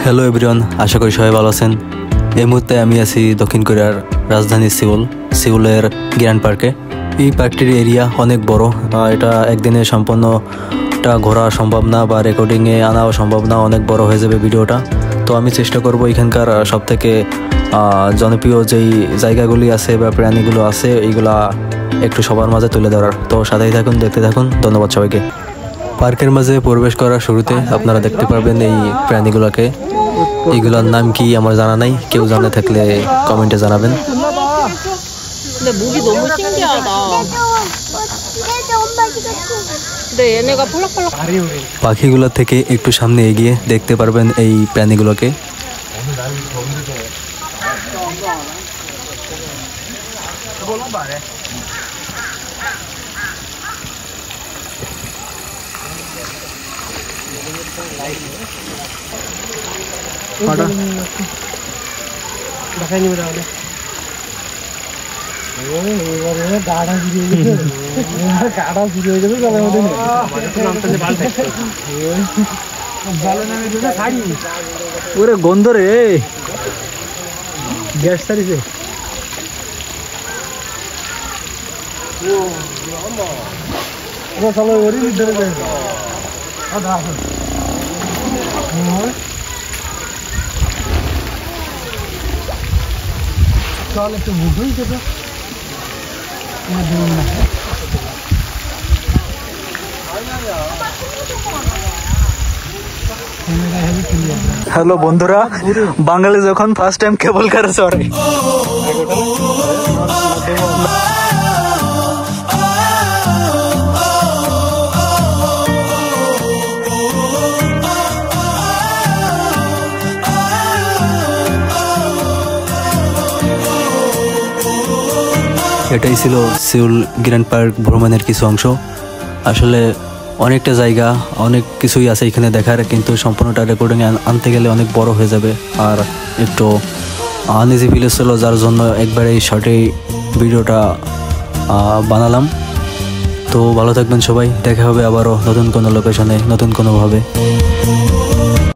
Hello everyone, আশা করি সবাই ভালো আছেন। এই মুহূর্তে আমি আছি দক্ষিণ কোরিয়ার রাজধানী সিউলের গ্র্যান্ড পার্কে। এই পার্কটির এরিয়া অনেক বড়। এটা একদিনে সম্পূর্ণটা ঘোরা সম্ভব না বা রেকর্ডিংয়ে আনাও সম্ভব না, অনেক বড় হয়ে যাবে ভিডিওটা। তো আমি চেষ্টা করব এখানকার সবথেকে জনপ্রিয় যেই জায়গাগুলি আছে বা প্রাণীগুলো আছে এইগুলা একটু সবার মাঝে তুলে ধরার। তো সাথেই থাকুন, দেখতে থাকুন। ধন্যবাদ সবাইকে। পার্কের মাঝে প্রবেশ করার শুরুতে আপনারা দেখতে পারবেন এই প্রাণীগুলোকে। এগুলোর নাম কি আমার জানা নাই, কেউ জানে থাকলে কমেন্টে জানাবেন। 근데 목이 너무 신기하다. 근데 얘네가 펄럭펄럭. পাখিগুলো থেকে একটু সামনে এগিয়ে দেখতে পারবেন এই প্রাণীগুলোকে। ওরে গন্ধ রে, গ্যাস সারিছে। চল একটু বুঝুই তো। হ্যালো বন্ধুরা, বাঙালি যখন ফার্স্ট টাইম কেবল কারে চড়ে। এটাই ছিল সিউল গ্র্যান্ড পার্ক ভ্রমণের কিছু অংশ। আসলে অনেকটা জায়গা, অনেক কিছুই আছে এখানে দেখার, কিন্তু সম্পূর্ণটা রেকর্ডিং আনতে গেলে অনেক বড় হয়ে যাবে আর একটু আনইজি ফিল ছিল, যার জন্য একবারে এই শর্টেই ভিডিওটা বানালাম। তো ভালো থাকবেন সবাই, দেখা হবে আবারও নতুন কোনো লোকেশনে, নতুন কোনোভাবে।